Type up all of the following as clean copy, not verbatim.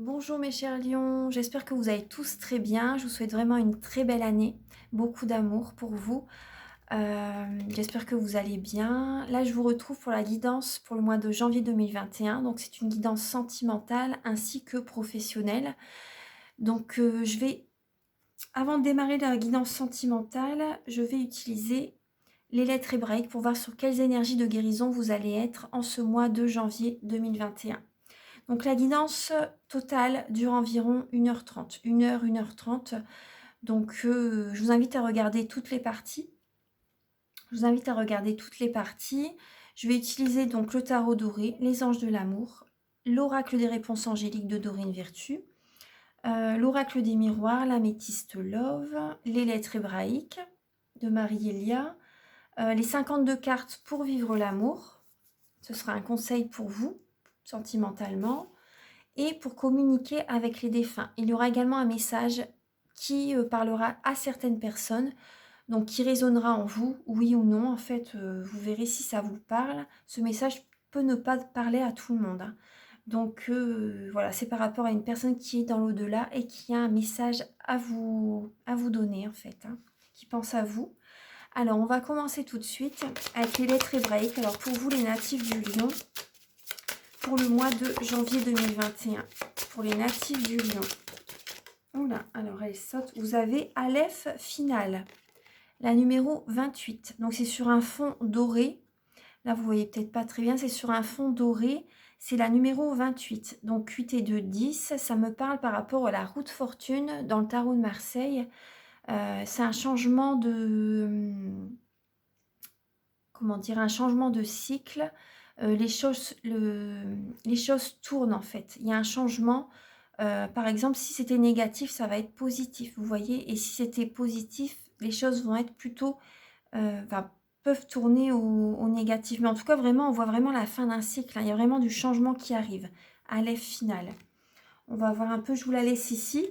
Bonjour mes chers lions, j'espère que vous allez tous très bien. Je vous souhaite vraiment une très belle année, beaucoup d'amour pour vous. J'espère que vous allez bien. Là, je vous retrouve pour la guidance pour le mois de janvier 2021. Donc, c'est une guidance sentimentale ainsi que professionnelle. Donc, avant de démarrer la guidance sentimentale, je vais utiliser les lettres hébraïques pour voir sur quelles énergies de guérison vous allez être en ce mois de janvier 2021. Donc la guidance totale dure environ 1h30, 1 heure, 1h30. Donc je vous invite à regarder toutes les parties. Je vais utiliser donc le tarot doré, les anges de l'amour, l'oracle des réponses angéliques de Dorine Virtue, l'oracle des miroirs, l'améthyste Love, les lettres hébraïques de Marie-Elia, les 52 cartes pour vivre l'amour. Ce sera un conseil pour vous, sentimentalement. Et pour communiquer avec les défunts. Il y aura également un message qui parlera à certaines personnes, donc qui résonnera en vous, oui ou non. En fait, vous verrez si ça vous parle. Ce message peut ne pas parler à tout le monde, hein. Donc voilà, c'est par rapport à une personne qui est dans l'au-delà et qui a un message à vous donner en fait, hein, qui pense à vous. Alors, on va commencer tout de suite avec les lettres hébraïques. Alors, pour vous, les natifs du lion, pour le mois de janvier 2021. Pour les natifs du lion. Oula, alors elle saute. Vous avez Aleph finale, la numéro 28. Donc c'est sur un fond doré. Là, vous voyez peut-être pas très bien. C'est sur un fond doré. C'est la numéro 28. Donc 8 et 2, 10. Ça me parle par rapport à la route fortune dans le tarot de Marseille. C'est un changement de... Comment dire, un changement de cycle. Les choses tournent en fait. Il y a un changement. Par exemple, si c'était négatif, ça va être positif, vous voyez. Et si c'était positif, les choses vont être plutôt, peuvent tourner au négatif. Mais en tout cas, vraiment, on voit vraiment la fin d'un cycle, hein. Il y a vraiment du changement qui arrive. Aleph final. On va voir un peu, je vous la laisse ici.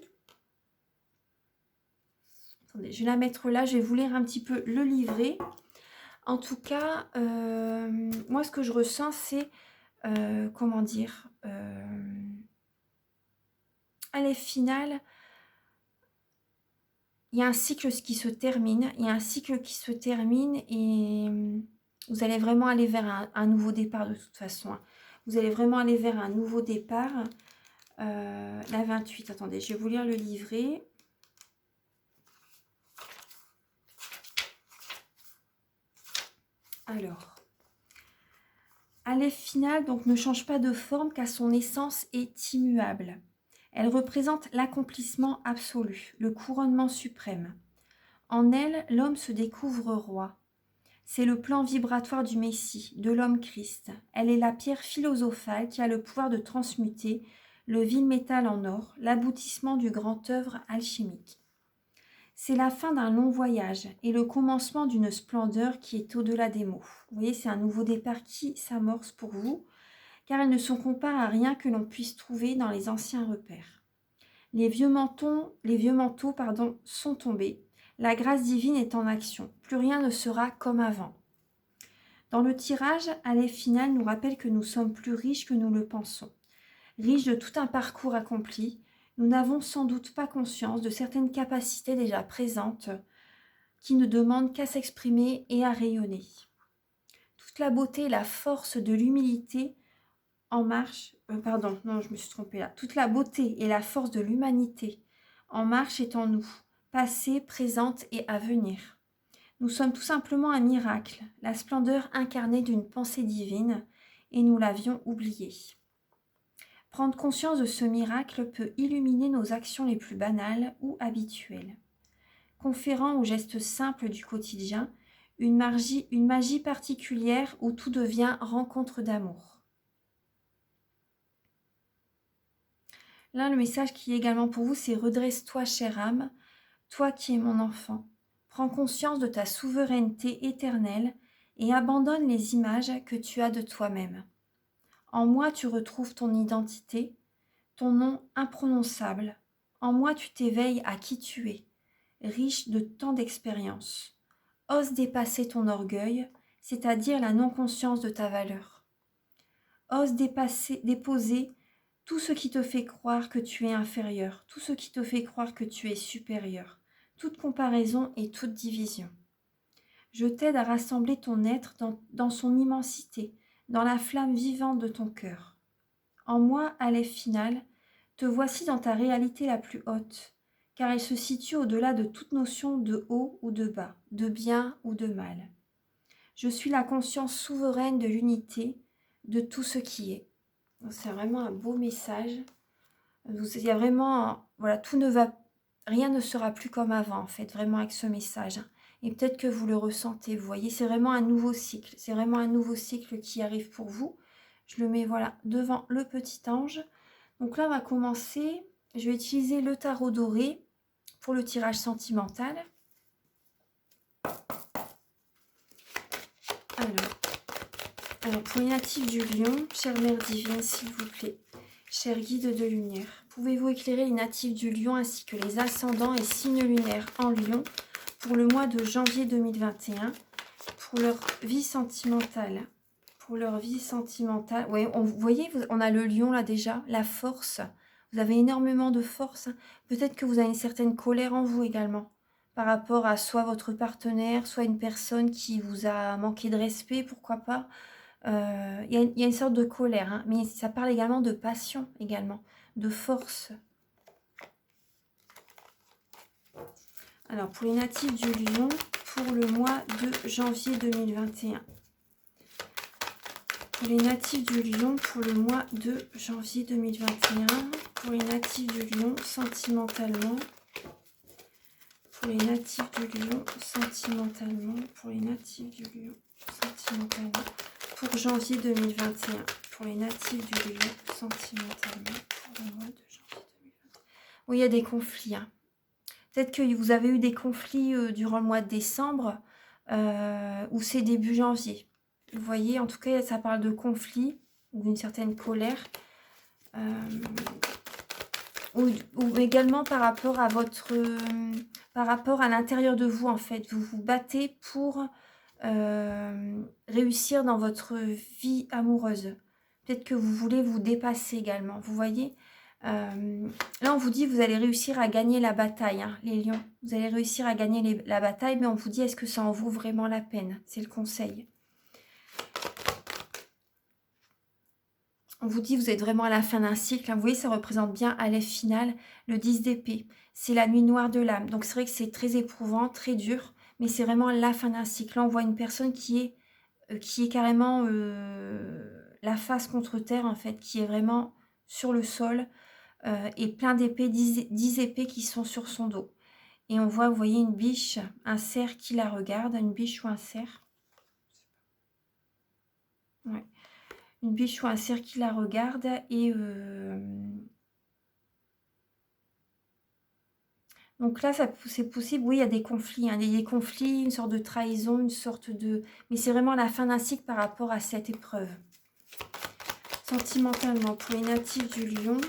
Attendez, je vais la mettre là. Je vais vous lire un petit peu le livret. En tout cas, moi, ce que je ressens, c'est, comment dire, Aleph final. Il y a un cycle qui se termine, et vous allez vraiment aller vers un nouveau départ de toute façon, hein. Vous allez vraiment aller vers un nouveau départ. La 28, attendez, je vais vous lire le livret. Alors, Aleph finale, donc ne change pas de forme car son essence est immuable. Elle représente l'accomplissement absolu, le couronnement suprême. En elle, l'homme se découvre roi. C'est le plan vibratoire du Messie, de l'homme-Christ. Elle est la pierre philosophale qui a le pouvoir de transmuter le vil métal en or, l'aboutissement du grand œuvre alchimique. C'est la fin d'un long voyage et le commencement d'une splendeur qui est au-delà des mots. Vous voyez, c'est un nouveau départ qui s'amorce pour vous, car elles ne sont comparées à rien que l'on puisse trouver dans les anciens repères. Les vieux manteaux, sont tombés. La grâce divine est en action. Plus rien ne sera comme avant. Dans le tirage, Aleph final nous rappelle que nous sommes plus riches que nous le pensons. Riches de tout un parcours accompli, nous n'avons sans doute pas conscience de certaines capacités déjà présentes qui ne demandent qu'à s'exprimer et à rayonner. Toute la beauté et la force de l'humilité en marche... je me suis trompée là. Toute la beauté et la force de l'humanité en marche est en nous, passée, présente et à venir. Nous sommes tout simplement un miracle, la splendeur incarnée d'une pensée divine, et nous l'avions oublié. Prendre conscience de ce miracle peut illuminer nos actions les plus banales ou habituelles, conférant aux gestes simples du quotidien une magie particulière où tout devient rencontre d'amour. Là, le message qui est également pour vous, c'est « Redresse-toi, chère âme, toi qui es mon enfant. Prends conscience de ta souveraineté éternelle et abandonne les images que tu as de toi-même. En moi, tu retrouves ton identité, ton nom imprononçable. En moi, tu t'éveilles à qui tu es, riche de tant d'expériences. Ose dépasser ton orgueil, c'est-à-dire la non-conscience de ta valeur. Ose déposer Tout ce qui te fait croire que tu es inférieur, tout ce qui te fait croire que tu es supérieur, toute comparaison et toute division. Je t'aide à rassembler ton être dans son immensité, dans la flamme vivante de ton cœur. En moi, Aleph final, te voici dans ta réalité la plus haute, car elle se situe au-delà de toute notion de haut ou de bas, de bien ou de mal. Je suis la conscience souveraine de l'unité, de tout ce qui est. C'est vraiment un beau message. Il y a vraiment, voilà, rien ne sera plus comme avant, en fait, vraiment avec ce message. Et peut-être que vous le ressentez, vous voyez, c'est vraiment un nouveau cycle. C'est vraiment un nouveau cycle qui arrive pour vous. Je le mets, voilà, devant le petit ange. Donc là, on va commencer. Je vais utiliser le tarot doré pour le tirage sentimental. Alors pour les natifs du lion, chère mère divine, s'il vous plaît, cher guide de lumière, pouvez-vous éclairer les natifs du lion ainsi que les ascendants et signes lunaires en lion pour le mois de janvier 2021, pour leur vie sentimentale. Pour leur vie sentimentale, ouais, vous voyez, on a le lion là déjà, la force. Vous avez énormément de force. Peut-être que vous avez une certaine colère en vous également, par rapport à soit votre partenaire, soit une personne qui vous a manqué de respect, pourquoi pas. Il y a une sorte de colère, hein, mais ça parle également de passion, également, de force. Alors, pour les natifs du lion, pour le mois de janvier 2021. Pour les natifs du lion, pour le mois de janvier 2021. Pour les natifs du lion, sentimentalement. Pour les natifs du lion, sentimentalement. Pour les natifs du lion, sentimentalement. Pour janvier 2021. Pour les natifs du lion, sentimentalement. Pour le mois de janvier 2021. Oui, il y a des conflits, hein. Peut-être que vous avez eu des conflits durant le mois de décembre ou c'est début janvier. Vous voyez, en tout cas, ça parle de conflit ou d'une certaine colère. Ou également par rapport à par rapport à l'intérieur de vous, en fait. Vous vous battez pour réussir dans votre vie amoureuse. Peut-être que vous voulez vous dépasser également. Vous voyez, là, on vous dit vous allez réussir à gagner la bataille, hein, les lions. Vous allez réussir à gagner la bataille, mais on vous dit est-ce que ça en vaut vraiment la peine? C'est le conseil. On vous dit vous êtes vraiment à la fin d'un cycle. Hein. Vous voyez, ça représente bien Aleph final, le 10 d'épée. C'est la nuit noire de l'âme. Donc, c'est vrai que c'est très éprouvant, très dur, mais c'est vraiment la fin d'un cycle. Là, on voit une personne qui est carrément la face contre terre, en fait, qui est vraiment sur le sol. Et plein d'épées, 10 épées qui sont sur son dos. Et on voit, vous voyez, une biche, un cerf qui la regarde, une biche ou un cerf. Ouais. Une biche ou un cerf qui la regarde et donc là, c'est possible, oui, il y a des conflits, hein, des conflits, une sorte de trahison, une sorte de... Mais c'est vraiment la fin d'un cycle par rapport à cette épreuve. Sentimentalement, pour les natifs du lion,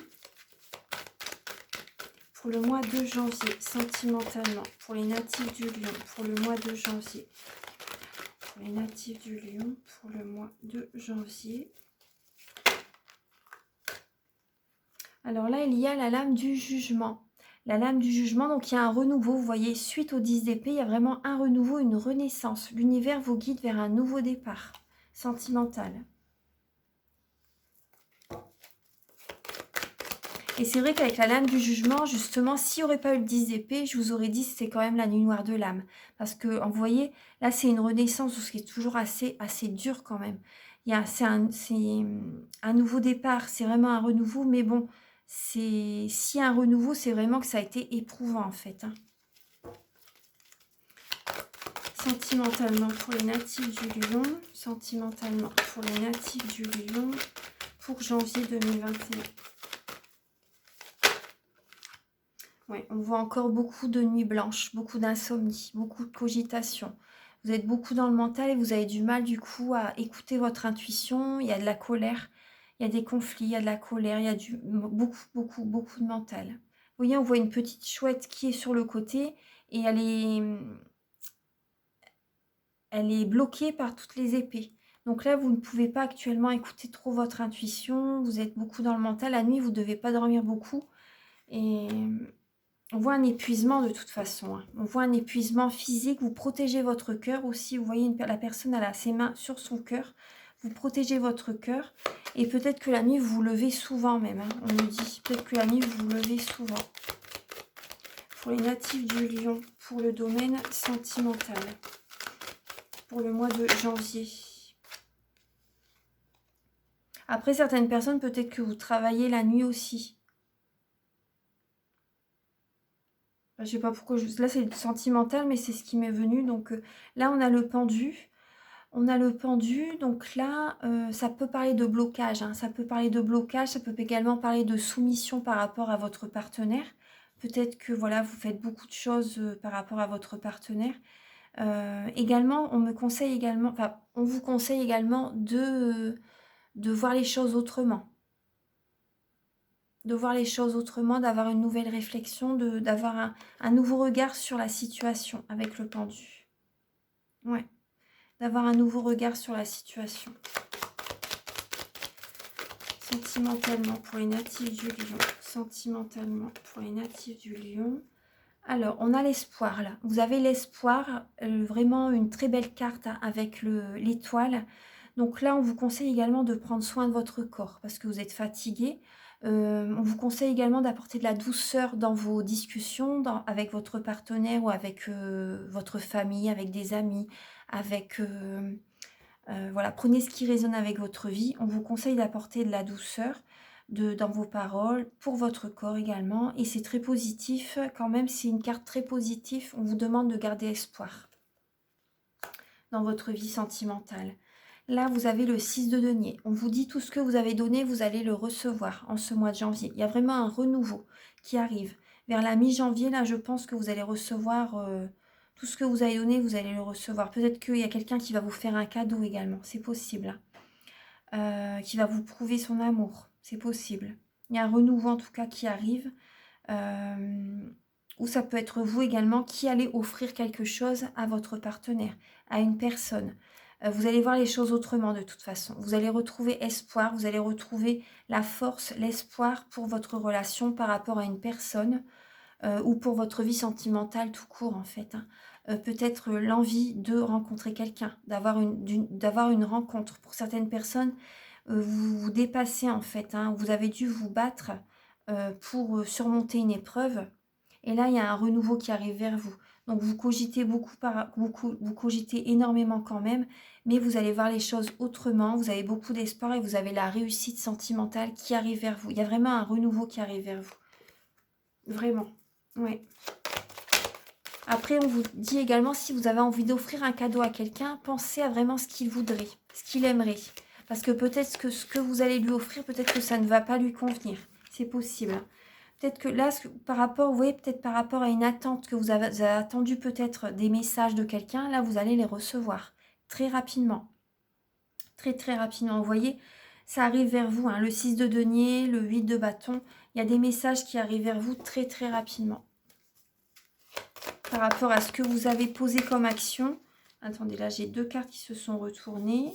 pour le mois de janvier, sentimentalement, pour les natifs du lion, pour le mois de janvier, pour les natifs du lion, pour le mois de janvier. Alors là, il y a la lame du jugement. La lame du jugement, donc il y a un renouveau, vous voyez, suite au 10 d'épée, il y a vraiment un renouveau, une renaissance. L'univers vous guide vers un nouveau départ sentimental. Et c'est vrai qu'avec la lame du jugement, justement, s'il n'y aurait pas eu le 10 d'épée, je vous aurais dit que c'est quand même la nuit noire de l'âme. Parce que, vous voyez, là, c'est une renaissance, ce qui est toujours assez dur quand même. C'est un nouveau départ, c'est vraiment un renouveau, mais bon, s'il y a un renouveau, c'est vraiment que ça a été éprouvant, en fait. Hein. Sentimentalement, pour les natifs du lion, sentimentalement, pour les natifs du lion, pour janvier 2021. Ouais, on voit encore beaucoup de nuits blanches, beaucoup d'insomnie, beaucoup de cogitation. Vous êtes beaucoup dans le mental et vous avez du mal du coup à écouter votre intuition. Il y a de la colère, il y a des conflits, il y a de la colère, il y a beaucoup de mental. Vous voyez, on voit une petite chouette qui est sur le côté et elle est bloquée par toutes les épées. Donc là, vous ne pouvez pas actuellement écouter trop votre intuition. Vous êtes beaucoup dans le mental. La nuit, vous ne devez pas dormir beaucoup. Et on voit un épuisement de toute façon. Hein. On voit un épuisement physique. Vous protégez votre cœur aussi. Vous voyez, la personne elle a ses mains sur son cœur. Vous protégez votre cœur. Et peut-être que la nuit, vous vous levez souvent même. Hein, on me dit. Peut-être que la nuit, vous vous levez souvent. Pour les natifs du Lion, pour le domaine sentimental. Pour le mois de janvier. Après, certaines personnes, peut-être que vous travaillez la nuit aussi. Je ne sais pas pourquoi. Là, c'est sentimental, mais c'est ce qui m'est venu. Donc là, on a le pendu. On a le pendu. Donc là, ça peut parler de blocage. Hein. Ça peut parler de blocage. Ça peut également parler de soumission par rapport à votre partenaire. Peut-être que voilà, vous faites beaucoup de choses par rapport à votre partenaire. Également, on me conseille également, enfin, on vous conseille également de voir les choses autrement. De voir les choses autrement, d'avoir une nouvelle réflexion, d'avoir un nouveau regard sur la situation avec le pendu. Ouais, d'avoir un nouveau regard sur la situation. Sentimentalement pour les natifs du Lion. Sentimentalement pour les natifs du Lion. Alors, on a l'espoir là. Vous avez l'espoir, vraiment une très belle carte hein, avec l'étoile. Donc là, on vous conseille également de prendre soin de votre corps parce que vous êtes fatigué. On vous conseille également d'apporter de la douceur dans vos discussions avec votre partenaire ou avec votre famille, avec des amis, avec... voilà, prenez ce qui résonne avec votre vie. On vous conseille d'apporter de la douceur dans vos paroles, pour votre corps également. Et c'est très positif. Quand même, c'est une carte très positive. On vous demande de garder espoir dans votre vie sentimentale. Là, vous avez le 6 de denier. On vous dit tout ce que vous avez donné, vous allez le recevoir en ce mois de janvier. Il y a vraiment un renouveau qui arrive. Vers la mi-janvier, là, je pense que vous allez recevoir tout ce que vous avez donné, vous allez le recevoir. Peut-être qu'il y a quelqu'un qui va vous faire un cadeau également. C'est possible. Qui va vous prouver son amour. C'est possible. Il y a un renouveau en tout cas qui arrive. Ou ça peut être vous également qui allez offrir quelque chose à votre partenaire, à une personne. Vous allez voir les choses autrement de toute façon. Vous allez retrouver espoir, vous allez retrouver la force, l'espoir pour votre relation par rapport à une personne ou pour votre vie sentimentale tout court en fait. Hein. Peut-être l'envie de rencontrer quelqu'un, d'avoir une rencontre. Pour certaines personnes, vous vous dépassez en fait. Hein. Vous avez dû vous battre pour surmonter une épreuve. Et là, il y a un renouveau qui arrive vers vous. Donc, vous cogitez vous cogitez énormément quand même, mais vous allez voir les choses autrement. Vous avez beaucoup d'espoir et vous avez la réussite sentimentale qui arrive vers vous. Il y a vraiment un renouveau qui arrive vers vous. Vraiment. Oui. Après, on vous dit également, si vous avez envie d'offrir un cadeau à quelqu'un, pensez à vraiment ce qu'il voudrait, ce qu'il aimerait. Parce que peut-être que ce que vous allez lui offrir, peut-être que ça ne va pas lui convenir. C'est possible. Peut-être que là, par rapport, vous voyez, peut-être par rapport à une attente que vous avez attendu peut-être des messages de quelqu'un, là, vous allez les recevoir très rapidement. Très, très rapidement. Vous voyez, ça arrive vers vous. Hein, le 6 de denier, le 8 de bâton. Il y a des messages qui arrivent vers vous très, très rapidement. Par rapport à ce que vous avez posé comme action. Attendez, là, j'ai deux cartes qui se sont retournées.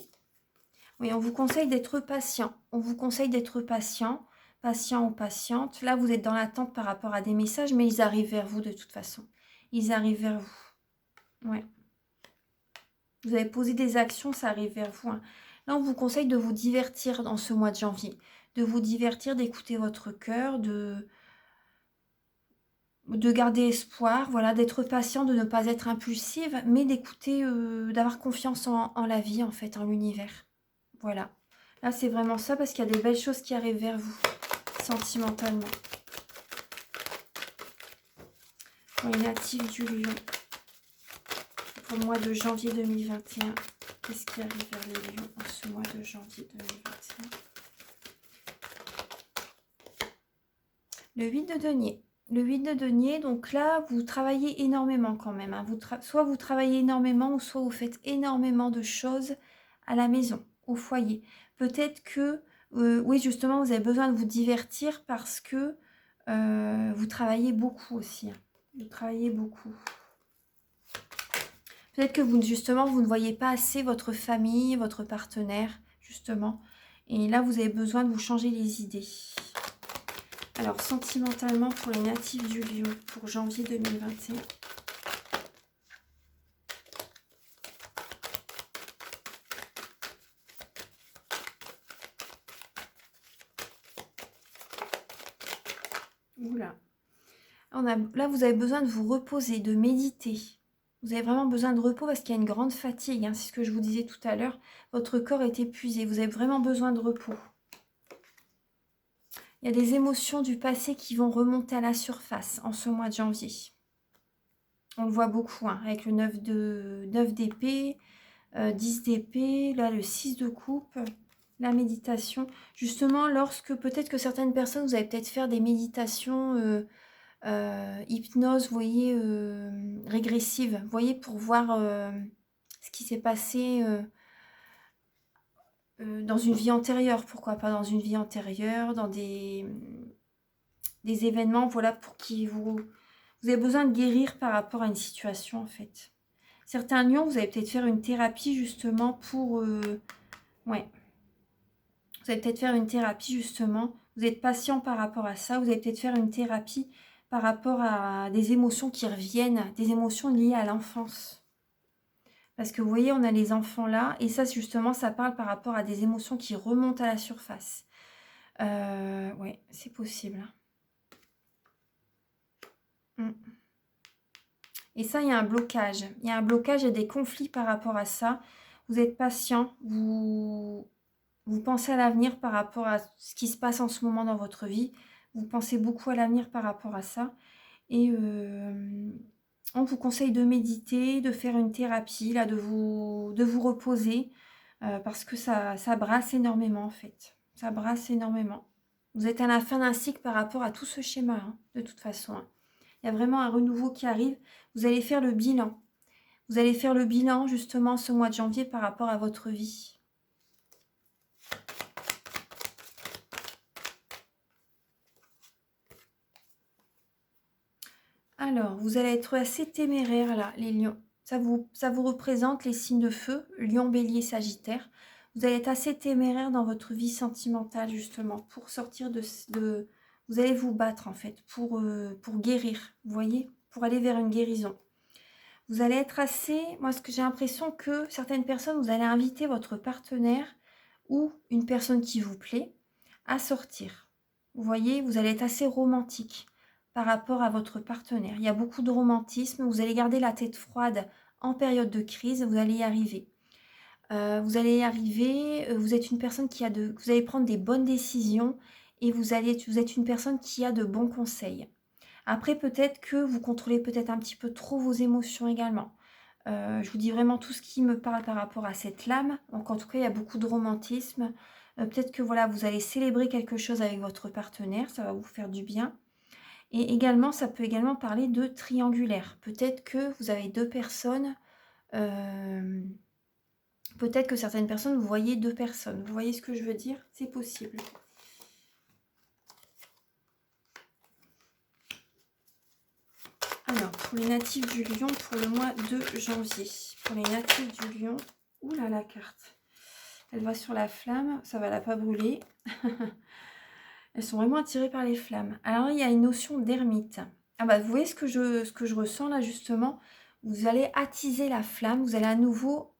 Oui, on vous conseille d'être patient. On vous conseille d'être patient. Patient ou patiente. Là, vous êtes dans l'attente par rapport à des messages, mais ils arrivent vers vous de toute façon. Ils arrivent vers vous. Ouais. Vous avez posé des actions, ça arrive vers vous. Hein. Là, on vous conseille de vous divertir dans ce mois de janvier. De vous divertir, d'écouter votre cœur, de garder espoir, voilà, d'être patient, de ne pas être impulsive, mais d'écouter, d'avoir confiance en la vie, en fait, en l'univers. Voilà. Là, c'est vraiment ça, parce qu'il y a des belles choses qui arrivent vers vous, sentimentalement. Pour les natifs du Lion, pour le mois de janvier 2021, qu'est-ce qui arrive vers les lions en ce mois de janvier 2021? Le 8 de denier. Le 8 de denier, donc là, vous travaillez énormément quand même. Hein. Soit vous travaillez énormément, ou soit vous faites énormément de choses à la maison, au foyer. Peut-être que, oui, justement, vous avez besoin de vous divertir parce que vous travaillez beaucoup aussi. Hein. Vous travaillez beaucoup. Peut-être que vous, justement, vous ne voyez pas assez votre famille, votre partenaire, justement. Et là, vous avez besoin de vous changer les idées. Alors, sentimentalement, pour les natifs du Lion, pour janvier 2021. Oula. Là, vous avez besoin de vous reposer, de méditer. Vous avez vraiment besoin de repos parce qu'il y a une grande fatigue. Hein, c'est ce que je vous disais tout à l'heure. Votre corps est épuisé. Vous avez vraiment besoin de repos. Il y a des émotions du passé qui vont remonter à la surface en ce mois de janvier. On le voit beaucoup, hein, avec le 9 d'épée, 10 d'épée, là le 6 de coupe, la méditation. Justement, lorsque peut-être que certaines personnes, vous allez peut-être faire des méditations hypnose, vous voyez, régressive, vous voyez, pour voir ce qui s'est passé dans une vie antérieure, pourquoi pas dans une vie antérieure, dans des événements, voilà, pour qui vous avez besoin de guérir par rapport à une situation, en fait. Certains lions, vous allez peut-être faire une thérapie, justement, pour... ouais. Vous allez peut-être faire une thérapie, justement. Vous êtes patient par rapport à ça. Vous allez peut-être faire une thérapie par rapport à des émotions qui reviennent, des émotions liées à l'enfance. Parce que vous voyez, on a les enfants là, et ça, justement, ça parle par rapport à des émotions qui remontent à la surface. Ouais, c'est possible. Et ça, il y a un blocage. Il y a un blocage et des conflits par rapport à ça. Vous êtes patient, vous pensez à l'avenir par rapport à ce qui se passe en ce moment dans votre vie. Vous pensez beaucoup à l'avenir par rapport à ça. Et on vous conseille de méditer, de faire une thérapie, là, de vous reposer. Parce que ça brasse énormément, en fait. Ça brasse énormément. Vous êtes à la fin d'un cycle par rapport à tout ce schéma, hein, de toute façon. Hein. Il y a vraiment un renouveau qui arrive. Vous allez faire le bilan. Vous allez faire le bilan, justement, ce mois de janvier par rapport à votre vie. Alors, vous allez être assez téméraire, là, les lions. Ça vous représente les signes de feu, lion, bélier, sagittaire. Vous allez être assez téméraire dans votre vie sentimentale, justement, pour sortir de... Vous allez vous battre, en fait, pour guérir, vous voyez, pour aller vers une guérison. Vous allez être assez... Moi, ce que j'ai l'impression que certaines personnes, vous allez inviter votre partenaire ou une personne qui vous plaît à sortir. Vous voyez, vous allez être assez romantique par rapport à votre partenaire. Il y a beaucoup de romantisme. Vous allez garder la tête froide en période de crise. Vous allez y arriver. Vous allez y arriver. Vous êtes une personne qui a de... Vous allez prendre des bonnes décisions et vous êtes une personne qui a de bons conseils. Après, peut-être que vous contrôlez peut-être un petit peu trop vos émotions également. Je vous dis vraiment tout ce qui me parle par rapport à cette lame. Donc, en tout cas, il y a beaucoup de romantisme. Peut-être que voilà, vous allez célébrer quelque chose avec votre partenaire. Ça va vous faire du bien. Et également, ça peut également parler de triangulaire. Peut-être que vous avez deux personnes. Peut-être que certaines personnes, vous voyez deux personnes. Vous voyez ce que je veux dire? C'est possible. Alors, pour les natifs du Lion, pour le mois de janvier. Pour les natifs du Lion, oula la carte. Elle va sur la flamme, ça va la pas brûler. Elles sont vraiment attirées par les flammes. Alors, il y a une notion d'ermite. Ah bah, vous voyez ce que je ressens là, justement. Vous allez attiser la flamme, vous allez à nouveau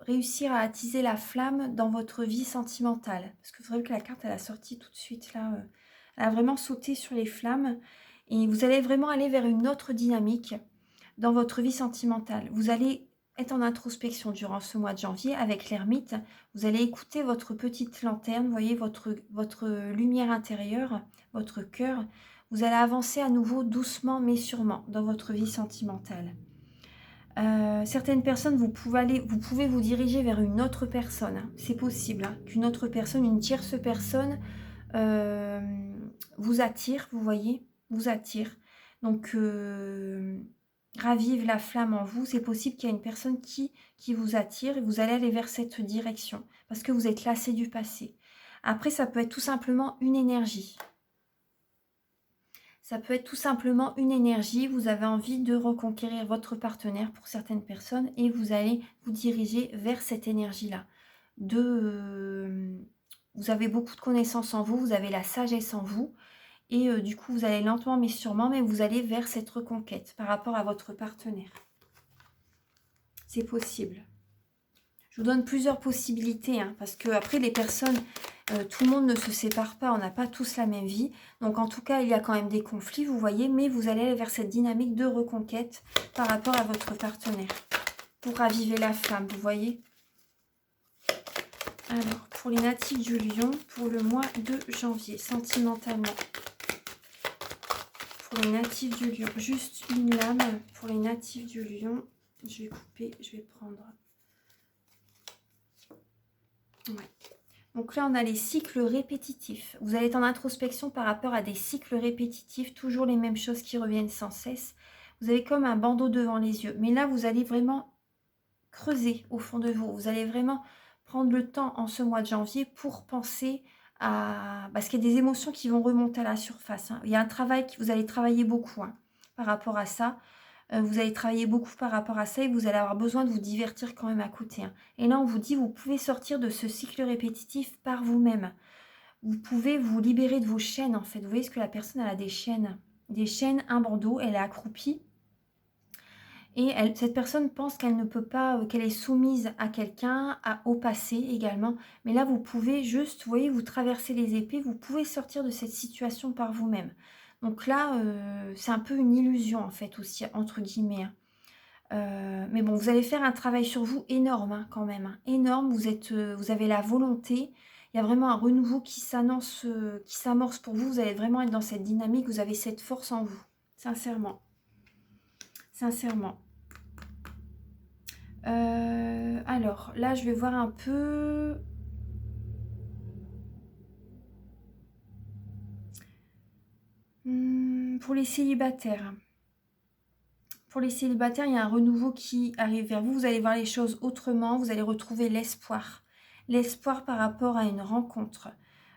réussir à attiser la flamme dans votre vie sentimentale. Parce que vous savez que la carte, elle a sorti tout de suite là. Elle a vraiment sauté sur les flammes. Et vous allez vraiment aller vers une autre dynamique dans votre vie sentimentale. Vous allez être en introspection durant ce mois de janvier avec l'ermite. Vous allez écouter votre petite lanterne, vous voyez votre lumière intérieure, votre cœur. Vous allez avancer à nouveau doucement mais sûrement dans votre vie sentimentale. Certaines personnes, vous pouvez vous diriger vers une autre personne. Hein. C'est possible hein, qu'une autre personne, une tierce personne vous attire, vous voyez, vous attire. Donc, ravive la flamme en vous. C'est possible qu'il y ait une personne qui vous attire et vous allez aller vers cette direction parce que vous êtes lassé du passé. Après, ça peut être tout simplement une énergie. Ça peut être tout simplement une énergie. Vous avez envie de reconquérir votre partenaire pour certaines personnes et vous allez vous diriger vers cette énergie-là. Vous avez beaucoup de connaissances en vous, vous avez la sagesse en vous et du coup, vous allez lentement mais sûrement, mais vous allez vers cette reconquête par rapport à votre partenaire. C'est possible. Je vous donne plusieurs possibilités, hein, parce que après les personnes, tout le monde ne se sépare pas, on n'a pas tous la même vie. Donc en tout cas, il y a quand même des conflits, vous voyez, mais vous allez aller vers cette dynamique de reconquête par rapport à votre partenaire. Pour raviver la flamme, vous voyez. Alors, pour les natifs du Lion, pour le mois de janvier, sentimentalement. Pour les natifs du Lion, juste une lame pour les natifs du Lion. Je vais couper, je vais prendre... Ouais. Donc là, on a les cycles répétitifs. Vous allez être en introspection par rapport à des cycles répétitifs, toujours les mêmes choses qui reviennent sans cesse. Vous avez comme un bandeau devant les yeux. Mais là, vous allez vraiment creuser au fond de vous. Vous allez vraiment prendre le temps en ce mois de janvier pour penser à... Parce qu'il y a des émotions qui vont remonter à la surface, hein. Il y a un travail que vous allez travailler beaucoup, hein, par rapport à ça. Vous allez travailler beaucoup par rapport à ça et vous allez avoir besoin de vous divertir quand même à côté, hein. Et là, on vous dit, vous pouvez sortir de ce cycle répétitif par vous-même. Vous pouvez vous libérer de vos chaînes, en fait. Vous voyez ce que la personne, elle a des chaînes, un bandeau, elle est accroupie. Et cette personne pense qu'elle ne peut pas, qu'elle est soumise à quelqu'un, au passé également. Mais là, vous pouvez juste, vous voyez, vous traversez les épées, vous pouvez sortir de cette situation par vous-même. Donc là, c'est un peu une illusion, en fait, aussi, entre guillemets, hein. Mais bon, vous allez faire un travail sur vous énorme, hein, quand même, hein. Énorme, vous avez la volonté. Il y a vraiment un renouveau qui s'amorce pour vous. Vous allez vraiment être dans cette dynamique. Vous avez cette force en vous, sincèrement. Sincèrement. Alors, là, je vais voir un peu... pour les célibataires. Pour les célibataires, il y a un renouveau qui arrive vers vous. Vous allez voir les choses autrement. Vous allez retrouver l'espoir. L'espoir par rapport à une rencontre.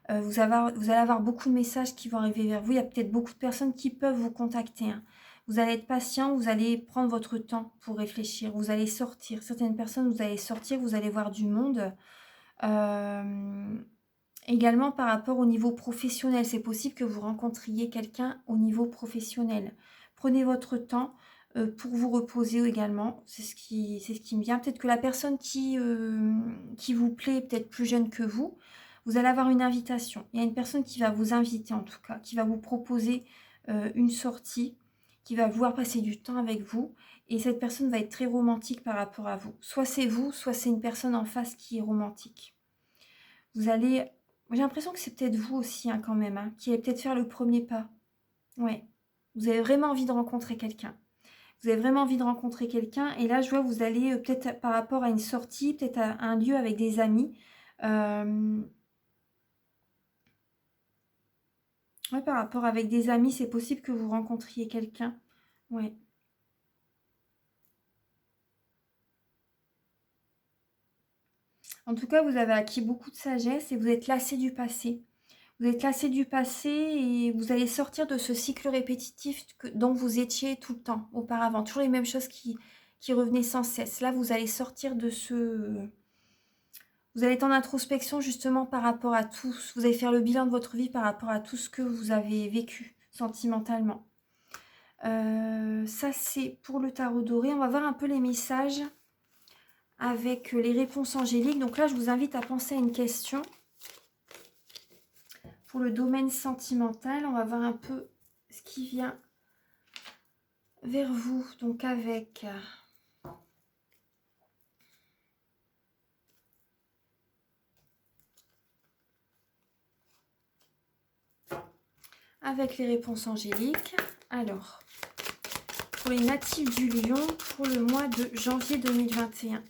Vous allez avoir beaucoup de messages qui vont arriver vers vous. Il y a peut-être beaucoup de personnes qui peuvent vous contacter, hein. Vous allez être patient, vous allez prendre votre temps pour réfléchir. Vous allez sortir. Certaines personnes, vous allez sortir, vous allez voir du monde. Également par rapport au niveau professionnel. C'est possible que vous rencontriez quelqu'un au niveau professionnel. Prenez votre temps pour vous reposer également. C'est ce qui me vient. Peut-être que la personne qui vous plaît est peut-être plus jeune que vous. Vous allez avoir une invitation. Il y a une personne qui va vous inviter en tout cas, qui va vous proposer une sortie, qui va vouloir passer du temps avec vous. Et cette personne va être très romantique par rapport à vous. Soit c'est vous, soit c'est une personne en face qui est romantique. Vous allez... J'ai l'impression que c'est peut-être vous aussi, hein, quand même, hein, qui allez peut-être faire le premier pas. Ouais. Vous avez vraiment envie de rencontrer quelqu'un. Vous avez vraiment envie de rencontrer quelqu'un. Et là, je vois, vous allez peut-être par rapport à une sortie, peut-être à un lieu avec des amis. Ouais, par rapport avec des amis, c'est possible que vous rencontriez quelqu'un. Ouais. En tout cas, vous avez acquis beaucoup de sagesse et vous êtes lassé du passé. Vous êtes lassé du passé et vous allez sortir de ce cycle répétitif dont vous étiez tout le temps auparavant. Toujours les mêmes choses qui revenaient sans cesse. Là, vous allez sortir de ce... Vous allez être en introspection justement par rapport à tout. Vous allez faire le bilan de votre vie par rapport à tout ce que vous avez vécu sentimentalement. Ça, c'est pour le tarot doré. On va voir un peu les messages avec les réponses angéliques. Donc là, je vous invite à penser à une question. Pour le domaine sentimental, on va voir un peu ce qui vient vers vous. Donc avec les réponses angéliques. Alors, pour les natifs du Lion, pour le mois de janvier 2021.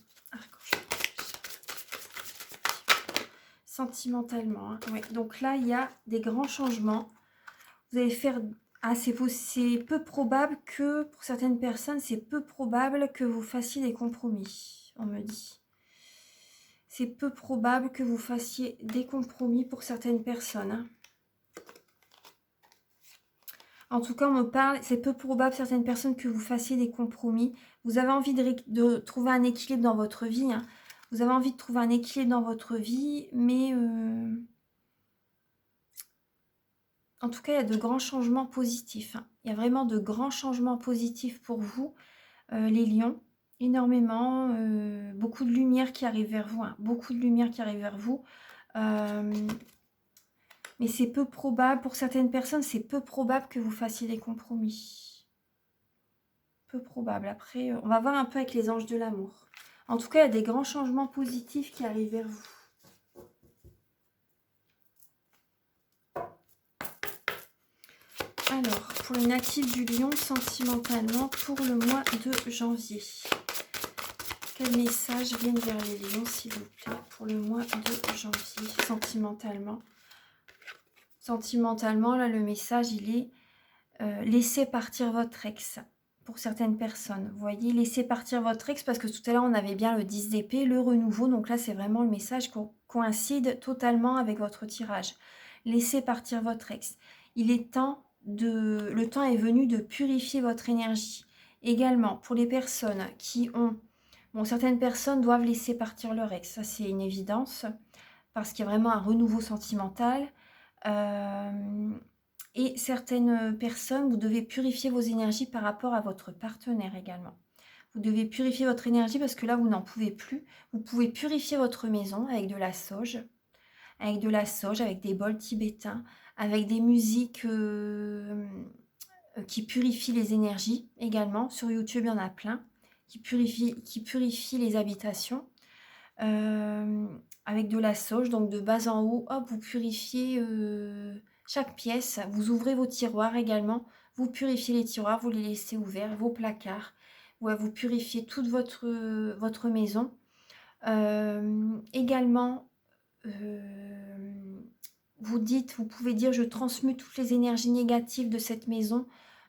Sentimentalement, hein. Ouais. Donc là, il y a des grands changements. Vous allez faire... Ah, c'est peu probable que, pour certaines personnes, c'est peu probable que vous fassiez des compromis, on me dit. C'est peu probable que vous fassiez des compromis pour certaines personnes, hein. En tout cas, on me parle, c'est peu probable, certaines personnes, que vous fassiez des compromis. Vous avez envie de trouver un équilibre dans votre vie, hein. Vous avez envie de trouver un équilibre dans votre vie, mais en tout cas, il y a de grands changements positifs, hein. Il y a vraiment de grands changements positifs pour vous, les lions. Énormément, beaucoup de lumière qui arrive vers vous, hein. Beaucoup de lumière qui arrive vers vous. Mais c'est peu probable, pour certaines personnes, c'est peu probable que vous fassiez des compromis. Peu probable. Après, on va voir un peu avec les anges de l'amour. En tout cas, il y a des grands changements positifs qui arrivent vers vous. Alors, pour les natifs du lion, sentimentalement, pour le mois de janvier. Quels messages viennent vers les lions, s'il vous plaît, pour le mois de janvier, sentimentalement? Sentimentalement, là, le message, il est laissez partir votre ex. Pour certaines personnes, vous voyez, laissez partir votre ex, parce que tout à l'heure, on avait bien le 10 d'épée, le renouveau. Donc là, c'est vraiment le message qui coïncide totalement avec votre tirage. Laissez partir votre ex. Il est temps le temps est venu de purifier votre énergie. Également, pour les personnes qui ont... Bon, certaines personnes doivent laisser partir leur ex, ça c'est une évidence, parce qu'il y a vraiment un renouveau sentimental. Et certaines personnes, vous devez purifier vos énergies par rapport à votre partenaire également. Vous devez purifier votre énergie parce que là, vous n'en pouvez plus. Vous pouvez purifier votre maison avec de la sauge, avec des bols tibétains, avec des musiques qui purifient les énergies également. Sur YouTube, il y en a plein qui purifient les habitations. Avec de la sauge, donc de bas en haut, hop, vous purifiez chaque pièce, vous ouvrez vos tiroirs également, vous purifiez les tiroirs, vous les laissez ouverts, vos placards, ouais, vous purifiez toute votre maison. Également, vous pouvez dire, je transmute toutes les énergies négatives de cette maison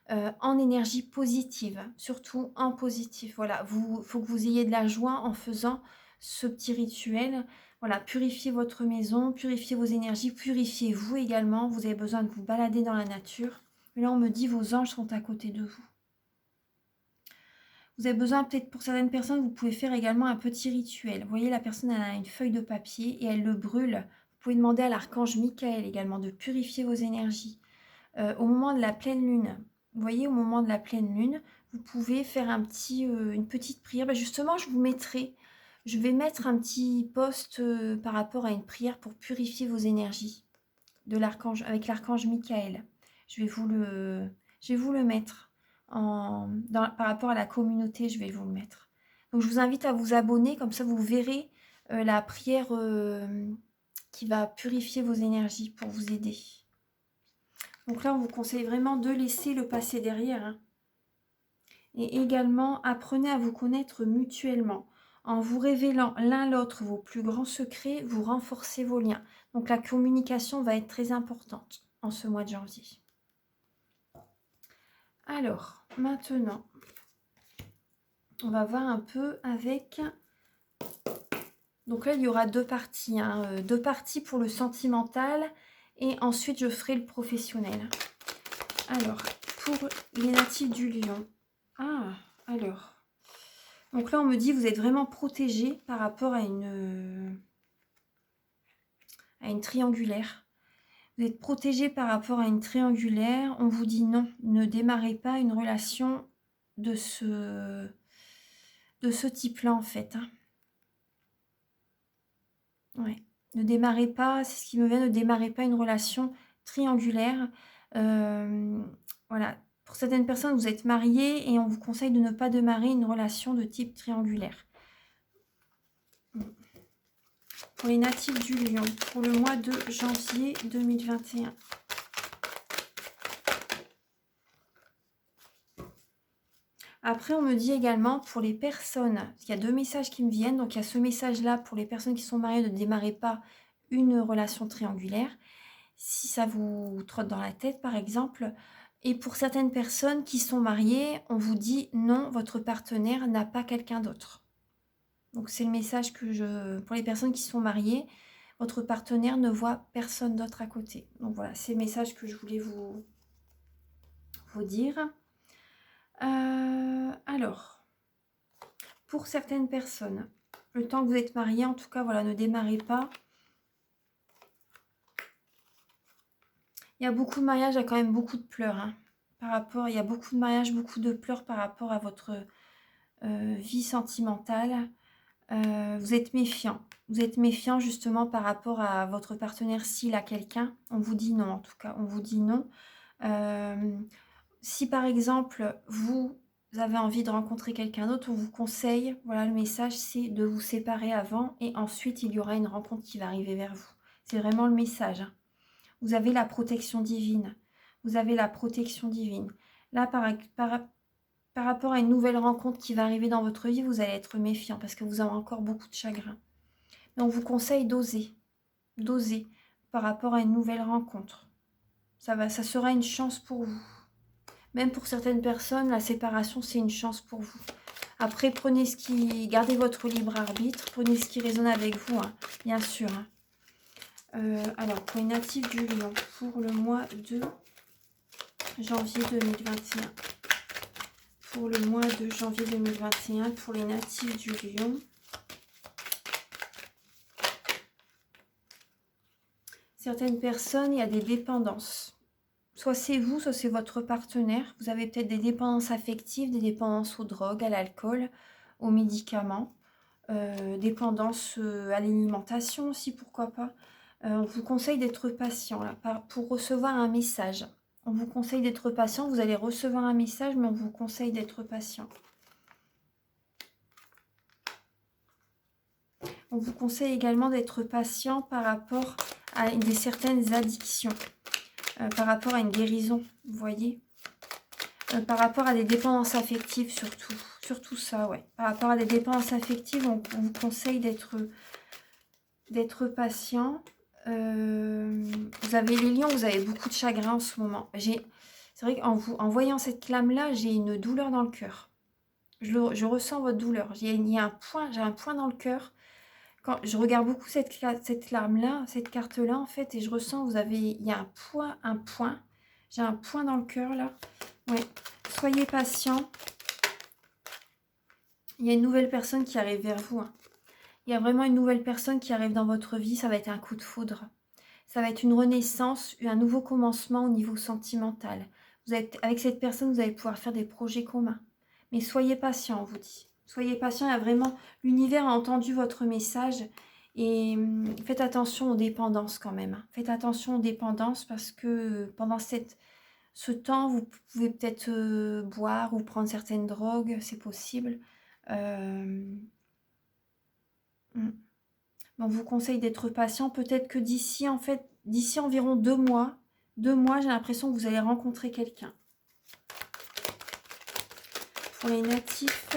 en énergie positive, surtout en positif. Voilà, faut que vous ayez de la joie en faisant ce petit rituel. Voilà, purifiez votre maison, purifiez vos énergies, purifiez-vous également. Vous avez besoin de vous balader dans la nature. Et là, on me dit, vos anges sont à côté de vous. Vous avez besoin, peut-être pour certaines personnes, vous pouvez faire également un petit rituel. Vous voyez, la personne elle a une feuille de papier et elle le brûle. Vous pouvez demander à l'archange Michael également de purifier vos énergies. Au moment de la pleine lune, vous voyez, au moment de la pleine lune, vous pouvez faire une petite prière. Justement, je vais mettre un petit post par rapport à une prière pour purifier vos énergies avec l'archange Michael. Je vais vous le mettre par rapport à la communauté, je vais vous le mettre. Donc, je vous invite à vous abonner, comme ça vous verrez la prière qui va purifier vos énergies pour vous aider. Donc là, on vous conseille vraiment de laisser le passé derrière, hein. Et également, apprenez à vous connaître mutuellement. En vous révélant l'un l'autre vos plus grands secrets, vous renforcez vos liens. Donc la communication va être très importante en ce mois de janvier. Alors, maintenant, on va voir un peu avec... Donc là, il y aura deux parties, hein. Deux parties pour le sentimental et ensuite, je ferai le professionnel. Alors, pour les natifs du lion. Ah, alors. Donc là, on me dit vous êtes vraiment protégé par rapport à une triangulaire. Vous êtes protégé par rapport à une triangulaire. On vous dit non, ne démarrez pas une relation de ce type-là, en fait, hein. Ouais. Ne démarrez pas, c'est ce qui me vient, ne démarrez pas une relation triangulaire. Voilà. Pour certaines personnes, vous êtes mariés et on vous conseille de ne pas démarrer une relation de type triangulaire. Pour les natifs du lion, pour le mois de janvier 2021. Après, on me dit également pour les personnes, il y a deux messages qui me viennent. Donc, il y a ce message-là pour les personnes qui sont mariées, ne démarrez pas une relation triangulaire. Si ça vous trotte dans la tête, par exemple. Et pour certaines personnes qui sont mariées, on vous dit non, votre partenaire n'a pas quelqu'un d'autre. Donc, c'est le message pour les personnes qui sont mariées, votre partenaire ne voit personne d'autre à côté. Donc, voilà, c'est le message que je voulais dire. Alors, pour certaines personnes, le temps que vous êtes mariés, en tout cas, voilà, ne démarrez pas. Il y a beaucoup de mariages, il y a quand même beaucoup de pleurs. Hein, il y a beaucoup de mariages, beaucoup de pleurs par rapport à votre vie sentimentale. Vous êtes méfiant. Vous êtes méfiant justement par rapport à votre partenaire s'il a quelqu'un. On vous dit non, en tout cas, on vous dit non. Si par exemple, vous avez envie de rencontrer quelqu'un d'autre, on vous conseille, voilà le message, c'est de vous séparer avant et ensuite il y aura une rencontre qui va arriver vers vous. C'est vraiment le message. Hein. Vous avez la protection divine. Vous avez la protection divine. Là, par rapport à une nouvelle rencontre qui va arriver dans votre vie, vous allez être méfiant parce que vous avez encore beaucoup de chagrin. Mais on vous conseille d'oser. D'oser par rapport à une nouvelle rencontre. Ça sera une chance pour vous. Même pour certaines personnes, la séparation, c'est une chance pour vous. Après, gardez votre libre arbitre, prenez ce qui résonne avec vous, hein, bien sûr. Hein. Alors, pour les natifs du Lion, pour le mois de janvier 2021. Pour le mois de janvier 2021, pour les natifs du Lion. Certaines personnes, il y a des dépendances. Soit c'est vous, soit c'est votre partenaire. Vous avez peut-être des dépendances affectives, des dépendances aux drogues, à l'alcool, aux médicaments, dépendance à l'alimentation aussi, pourquoi pas. On vous conseille d'être patient là, pour recevoir un message. On vous conseille d'être patient, vous allez recevoir un message, mais on vous conseille d'être patient. On vous conseille également d'être patient par rapport à certaines addictions. Par rapport à une guérison, vous voyez. Par rapport à des dépendances affectives surtout. Surtout ça, ouais. Par rapport à des dépendances affectives, on vous conseille d'être patient. Vous avez les lions, vous avez beaucoup de chagrin en ce moment. C'est vrai qu'en voyant cette lame-là, j'ai une douleur dans le cœur. Je ressens votre douleur. J'ai un point dans le cœur. Quand je regarde beaucoup cette lame-là, cette carte-là, en fait, et je ressens, il y a un point. J'ai un point dans le cœur, là. Ouais. Soyez patient. Il y a une nouvelle personne qui arrive vers vous. Hein. Il y a vraiment une nouvelle personne qui arrive dans votre vie. Ça va être un coup de foudre. Ça va être une renaissance, un nouveau commencement au niveau sentimental. Avec cette personne, vous allez pouvoir faire des projets communs. Mais soyez patient, on vous dit. Soyez patient, il y a vraiment... L'univers a entendu votre message et faites attention aux dépendances quand même. Faites attention aux dépendances parce que pendant ce temps, vous pouvez peut-être boire ou prendre certaines drogues, c'est possible. On vous conseille d'être patient. Peut-être que d'ici environ 2 mois, j'ai l'impression que vous allez rencontrer quelqu'un. Pour les natifs,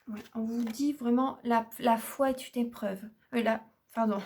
ouais, on vous dit vraiment la foi est une épreuve. Pardon.